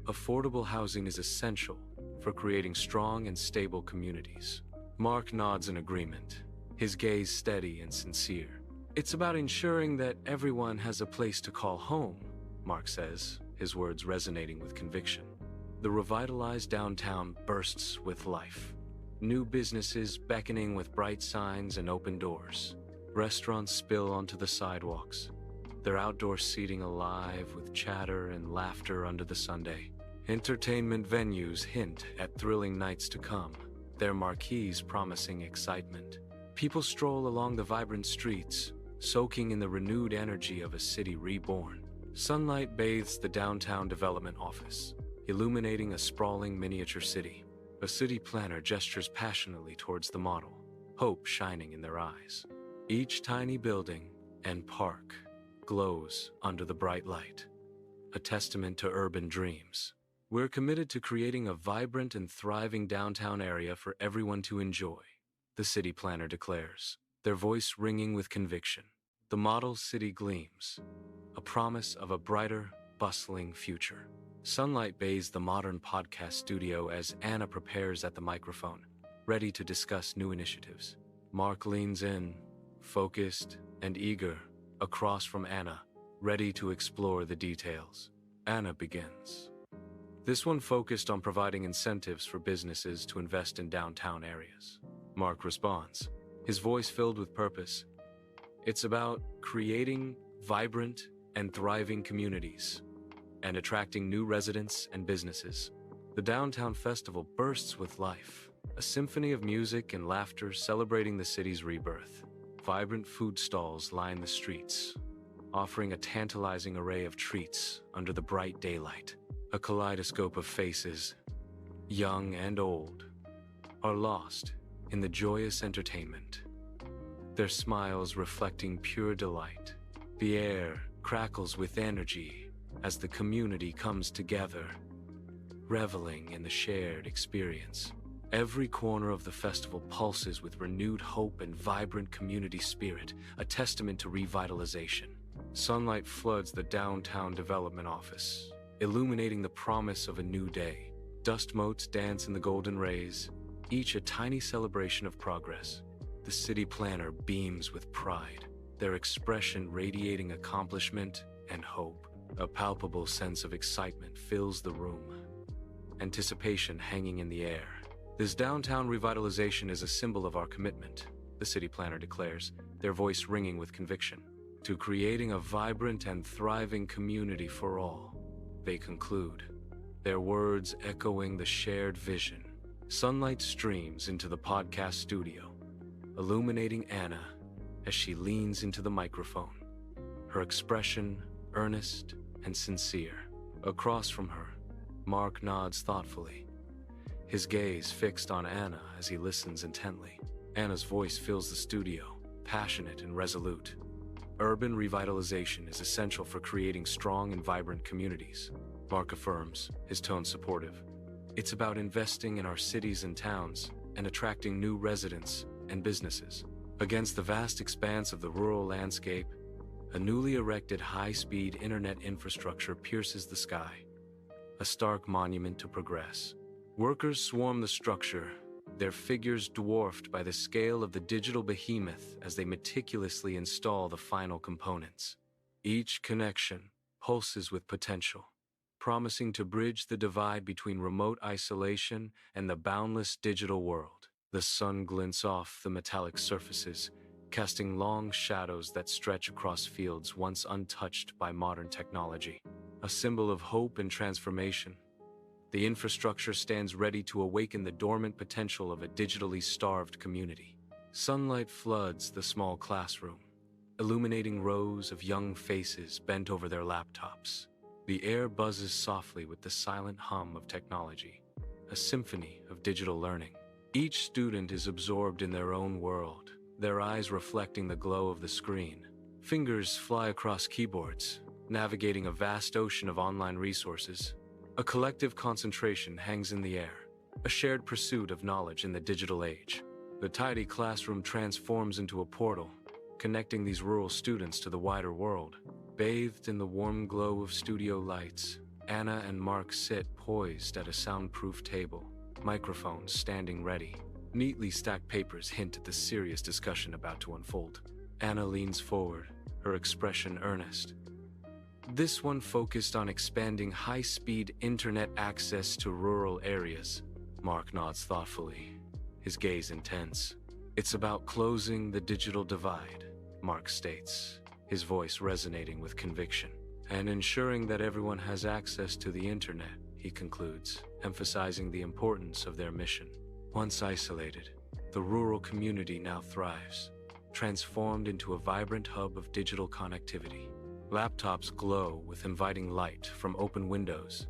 affordable housing is essential for creating strong and stable communities. Mark nods in agreement, his gaze steady and sincere. "It's about ensuring that everyone has a place to call home," Mark says, his words resonating with conviction. The revitalized downtown bursts with life. New businesses beckoning with bright signs and open doors. Restaurants spill onto the sidewalks, their outdoor seating alive with chatter and laughter under the sundae. Entertainment venues hint at thrilling nights to come, their marquees promising excitement. People stroll along the vibrant streets, soaking in the renewed energy of a city reborn. Sunlight bathes the downtown development office, illuminating a sprawling miniature city. A city planner gestures passionately towards the model, hope shining in their eyes. Each tiny building and park glows under the bright light, a testament to urban dreams. "We're committed to creating a vibrant and thriving downtown area for everyone to enjoy," the city planner declares, their voice ringing with conviction. The model city gleams, a promise of a brighter, bustling future. Sunlight bathes the modern podcast studio as Anna prepares at the microphone, ready to discuss new initiatives. Mark leans in, focused and eager, across from Anna, ready to explore the details. Anna begins. This one focused on providing incentives for businesses to invest in downtown areas. Mark responds, his voice filled with purpose. "It's about creating vibrant and thriving communities and attracting new residents and businesses." The Downtown Festival bursts with life, a symphony of music and laughter celebrating the city's rebirth. Vibrant food stalls line the streets, offering a tantalizing array of treats under the bright daylight. A kaleidoscope of faces, young and old, are lost in the joyous entertainment, their smiles reflecting pure delight. The air crackles with energy as the community comes together, reveling in the shared experience. Every corner of the festival pulses with renewed hope and vibrant community spirit, a testament to revitalization. Sunlight floods the downtown development office, illuminating the promise of a new day. Dust motes dance in the golden rays, each a tiny celebration of progress. The city planner beams with pride, their expression radiating accomplishment and hope. A palpable sense of excitement fills the room, anticipation hanging in the air. "This downtown revitalization is a symbol of our commitment," the city planner declares, their voice ringing with conviction. "To creating a vibrant and thriving community for all," they conclude, their words echoing the shared vision. Sunlight streams into the podcast studio, illuminating Anna as she leans into the microphone, her expression earnest and sincere. Across from her, Mark nods thoughtfully, his gaze fixed on Anna as he listens intently. Anna's voice fills the studio, passionate and resolute. "Urban revitalization is essential for creating strong and vibrant communities," Mark affirms, his tone supportive. "It's about investing in our cities and towns and attracting new residents and businesses." Against the vast expanse of the rural landscape, a newly erected high-speed internet infrastructure pierces the sky, a stark monument to progress. Workers swarm the structure, their figures dwarfed by the scale of the digital behemoth as they meticulously install the final components. Each connection pulses with potential, promising to bridge the divide between remote isolation and the boundless digital world. The sun glints off the metallic surfaces, casting long shadows that stretch across fields once untouched by modern technology. A symbol of hope and transformation, the infrastructure stands ready to awaken the dormant potential of a digitally starved community. Sunlight floods the small classroom, illuminating rows of young faces bent over their laptops. The air buzzes softly with the silent hum of technology, a symphony of digital learning. Each student is absorbed in their own world, their eyes reflecting the glow of the screen. Fingers fly across keyboards, navigating a vast ocean of online resources. A collective concentration hangs in the air, a shared pursuit of knowledge in the digital age. The tidy classroom transforms into a portal, connecting these rural students to the wider world. Bathed in the warm glow of studio lights, Anna and Mark sit poised at a soundproof table, microphones standing ready. Neatly stacked papers hint at the serious discussion about to unfold. Anna leans forward, her expression earnest. This one focused on expanding high-speed internet access to rural areas. Mark nods thoughtfully, his gaze intense. It's about closing the digital divide, Mark states, his voice resonating with conviction. And ensuring that everyone has access to the internet, he concludes, emphasizing the importance of their mission. Once isolated, the rural community now thrives, transformed into a vibrant hub of digital connectivity. Laptops glow with inviting light from open windows,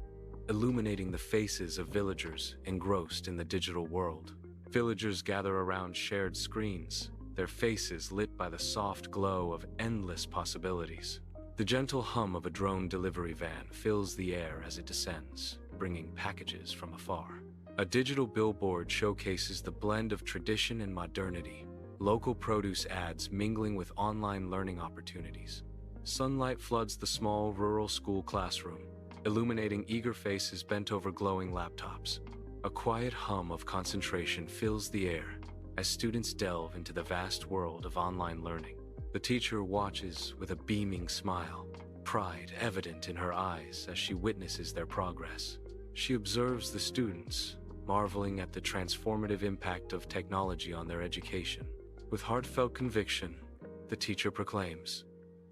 illuminating the faces of villagers engrossed in the digital world. Villagers gather around shared screens, their faces lit by the soft glow of endless possibilities. The gentle hum of a drone delivery van fills the air as it descends, bringing packages from afar. A digital billboard showcases the blend of tradition and modernity, local produce ads mingling with online learning opportunities. Sunlight floods the small rural school classroom, illuminating eager faces bent over glowing laptops. A quiet hum of concentration fills the air as students delve into the vast world of online learning. The teacher watches with a beaming smile, pride evident in her eyes as she witnesses their progress. She observes the students, marveling at the transformative impact of technology on their education. With heartfelt conviction, the teacher proclaims,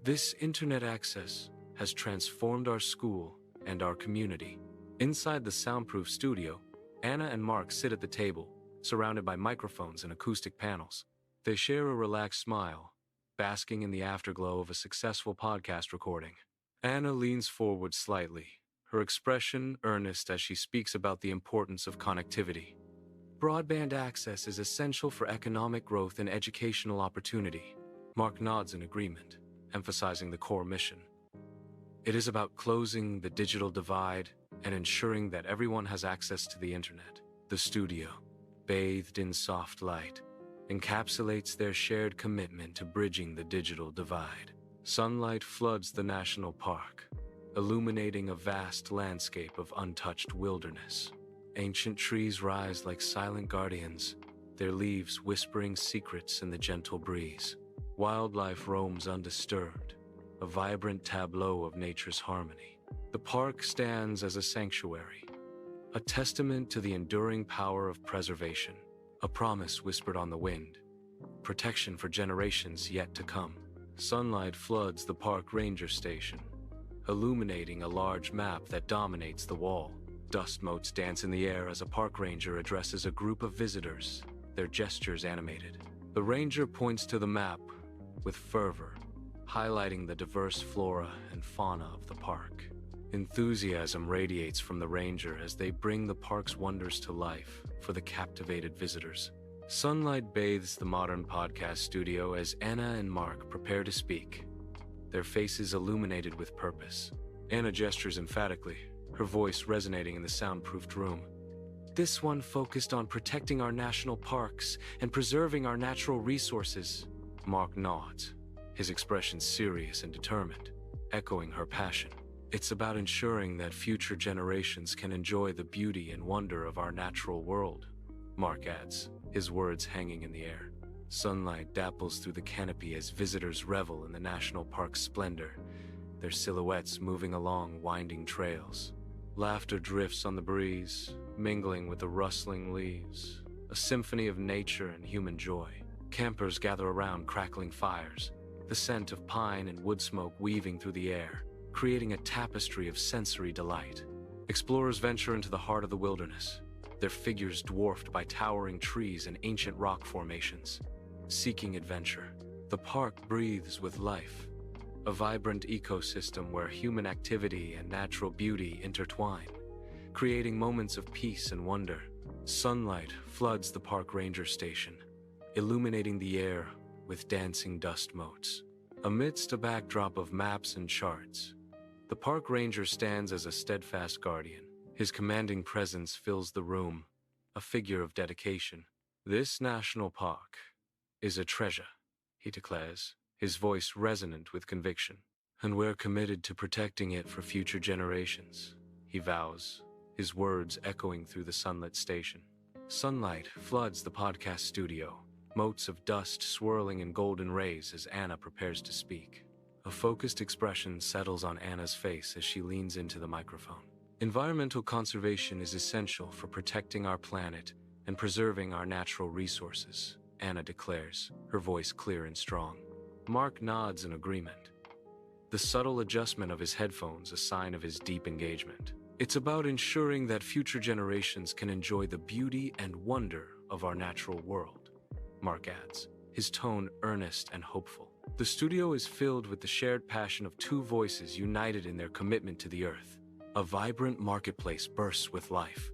"This internet access has transformed our school and our community." Inside the soundproof studio, Anna and Mark sit at the table, surrounded by microphones and acoustic panels. They share a relaxed smile, basking in the afterglow of a successful podcast recording. Anna leans forward slightly, her expression earnest as she speaks about the importance of connectivity. Broadband access is essential for economic growth and educational opportunity. Mark nods in agreement, emphasizing the core mission. It is about closing the digital divide and ensuring that everyone has access to the internet. The studio, bathed in soft light, encapsulates their shared commitment to bridging the digital divide. Sunlight floods the national park, illuminating a vast landscape of untouched wilderness. Ancient trees rise like silent guardians, their leaves whispering secrets in the gentle breeze. Wildlife roams undisturbed, a vibrant tableau of nature's harmony. The park stands as a sanctuary, a testament to the enduring power of preservation, a promise whispered on the wind, protection for generations yet to come. Sunlight floods the park ranger station, illuminating a large map that dominates the wall. Dust motes dance in the air as a park ranger addresses a group of visitors, their gestures animated. The ranger points to the map with fervor, highlighting the diverse flora and fauna of the park. Enthusiasm radiates from the ranger as they bring the park's wonders to life for the captivated visitors. Sunlight bathes the modern podcast studio as Anna and Mark prepare to speak, their faces illuminated with purpose. Anna gestures emphatically, her voice resonating in the soundproofed room. This one focused on protecting our national parks and preserving our natural resources. Mark nods, his expression serious and determined, echoing her passion. It's about ensuring that future generations can enjoy the beauty and wonder of our natural world, Mark adds, his words hanging in the air. Sunlight dapples through the canopy as visitors revel in the national park's splendor, their silhouettes moving along winding trails. Laughter drifts on the breeze, mingling with the rustling leaves, a symphony of nature and human joy. Campers gather around crackling fires, the scent of pine and wood smoke weaving through the air, creating a tapestry of sensory delight. Explorers venture into the heart of the wilderness, their figures dwarfed by towering trees and ancient rock formations. Seeking adventure, the park breathes with life, a vibrant ecosystem where human activity and natural beauty intertwine, creating moments of peace and wonder. Sunlight floods the park ranger station, illuminating the air with dancing dust motes. Amidst a backdrop of maps and charts, the park ranger stands as a steadfast guardian. His commanding presence fills the room, a figure of dedication. This national park is a treasure, he declares, his voice resonant with conviction. And we're committed to protecting it for future generations, he vows, his words echoing through the sunlit station. Sunlight floods the podcast studio, motes of dust swirling in golden rays as Anna prepares to speak. A focused expression settles on Anna's face as she leans into the microphone. Environmental conservation is essential for protecting our planet and preserving our natural resources, Anna declares, her voice clear and strong. Mark nods in agreement, the subtle adjustment of his headphones a sign of his deep engagement. It's about ensuring that future generations can enjoy the beauty and wonder of our natural world, Mark adds, his tone earnest and hopeful. The studio is filled with the shared passion of two voices united in their commitment to the earth. A vibrant marketplace bursts with life,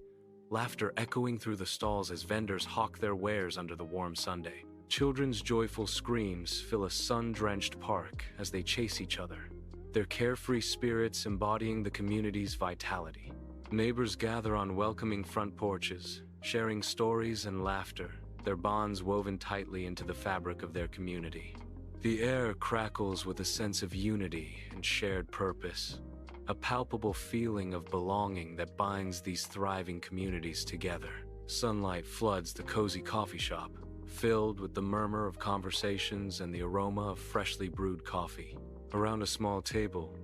laughter echoing through the stalls as vendors hawk their wares under the warm Sunday. Children's joyful screams fill a sun-drenched park as they chase each other, their carefree spirits embodying the community's vitality. Neighbors gather on welcoming front porches, sharing stories and laughter, their bonds woven tightly into the fabric of their community. The air crackles with a sense of unity and shared purpose, a palpable feeling of belonging that binds these thriving communities together. Sunlight floods the cozy coffee shop, filled with the murmur of conversations and the aroma of freshly brewed coffee. Around a small table,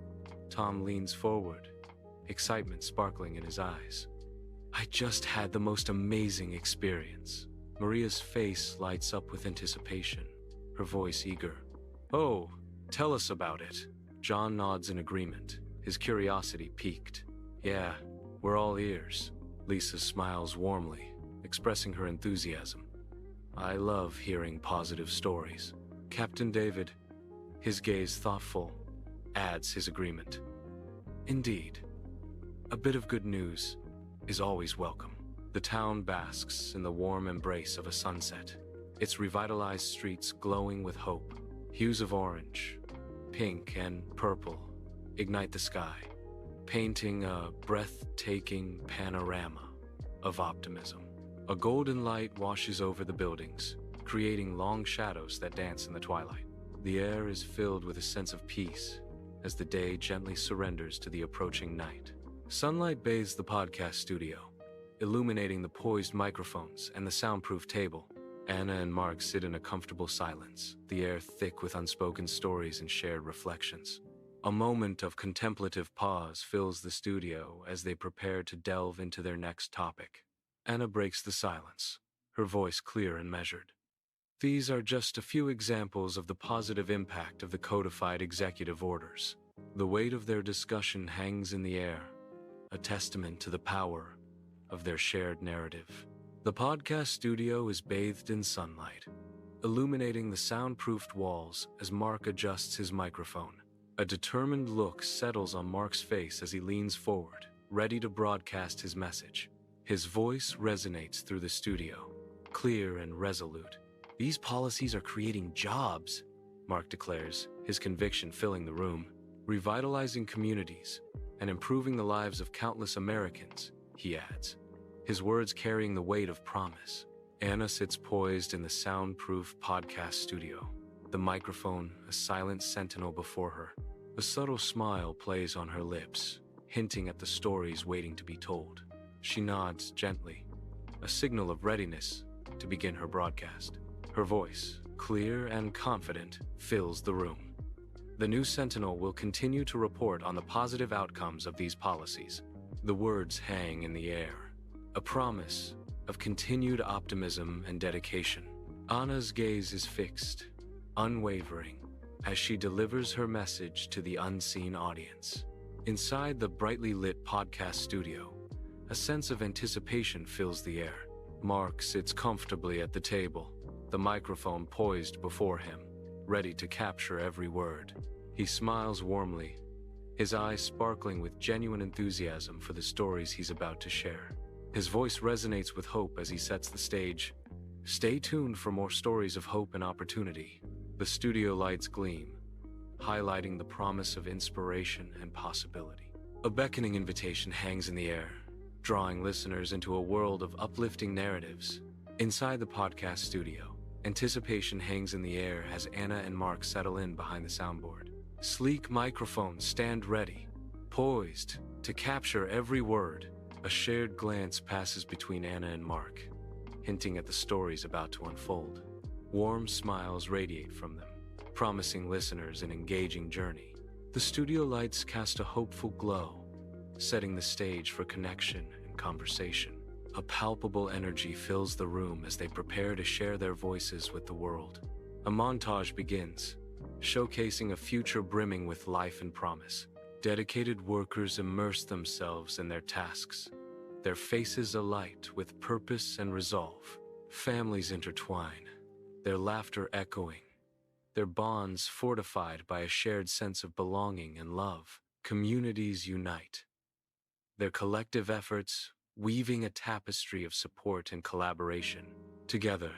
Tom leans forward, excitement sparkling in his eyes. I just had the most amazing experience. Maria's face lights up with anticipation, her voice eager. Oh, tell us about it. John nods in agreement, his curiosity piqued. Yeah, we're all ears. Lisa smiles warmly, expressing her enthusiasm. I love hearing positive stories. Captain David, his gaze thoughtful, adds his agreement. Indeed, a bit of good news is always welcome. The town basks in the warm embrace of a sunset, its revitalized streets glowing with hope. Hues of orange, pink, and purple ignite the sky, painting a breathtaking panorama of optimism. A golden light washes over the buildings, creating long shadows that dance in the twilight. The air is filled with a sense of peace as the day gently surrenders to the approaching night. Sunlight bathes the podcast studio, illuminating the poised microphones and the soundproof table. Anna and Mark sit in a comfortable silence, the air thick with unspoken stories and shared reflections. A moment of contemplative pause fills the studio as they prepare to delve into their next topic. Anna breaks the silence, her voice clear and measured. These are just a few examples of the positive impact of the codified executive orders. The weight of their discussion hangs in the air, a testament to the power of their shared narrative. The podcast studio is bathed in sunlight, illuminating the soundproofed walls as Mark adjusts his microphone. A determined look settles on Mark's face as he leans forward, ready to broadcast his message. His voice resonates through the studio, clear and resolute. These policies are creating jobs, Mark declares, his conviction filling the room. Revitalizing communities and improving the lives of countless Americans, he adds, his words carrying the weight of promise. Anna sits poised in the soundproof podcast studio, the microphone a silent sentinel before her. A subtle smile plays on her lips, hinting at the stories waiting to be told. She nods gently, a signal of readiness to begin her broadcast. Her voice, clear and confident, fills the room. The new sentinel will continue to report on the positive outcomes of these policies. The words hang in the air, a promise of continued optimism and dedication. Anna's gaze is fixed, unwavering, as she delivers her message to the unseen audience. Inside the brightly lit podcast studio, a sense of anticipation fills the air. Mark sits comfortably at the table, the microphone poised before him, ready to capture every word. He smiles warmly, his eyes sparkling with genuine enthusiasm for the stories he's about to share. His voice resonates with hope as he sets the stage. Stay tuned for more stories of hope and opportunity. The studio lights gleam, highlighting the promise of inspiration and possibility. A beckoning invitation hangs in the air, drawing listeners into a world of uplifting narratives. Inside the podcast studio, anticipation hangs in the air as Anna and Mark settle in behind the soundboard. Sleek microphones stand ready, poised to capture every word. A shared glance passes between Anna and Mark, hinting at the stories about to unfold. Warm smiles radiate from them, promising listeners an engaging journey. The studio lights cast a hopeful glow, setting the stage for connection and conversation. A palpable energy fills the room as they prepare to share their voices with the world. A montage begins, showcasing a future brimming with life and promise. Dedicated workers immerse themselves in their tasks, their faces alight with purpose and resolve. Families intertwine, their laughter echoing, their bonds fortified by a shared sense of belonging and love. Communities unite, their collective efforts weaving a tapestry of support and collaboration. Together,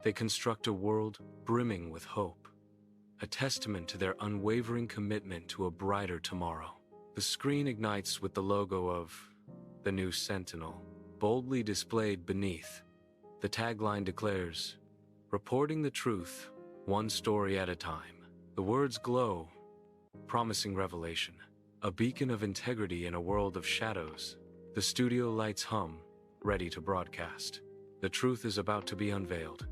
they construct a world brimming with hope, a testament to their unwavering commitment to a brighter tomorrow. The screen ignites with the logo of the New Sentinel, boldly displayed beneath. The tagline declares, "Reporting the truth, one story at a time." The words glow, promising revelation, a beacon of integrity in a world of shadows. The studio lights hum, ready to broadcast. The truth is about to be unveiled,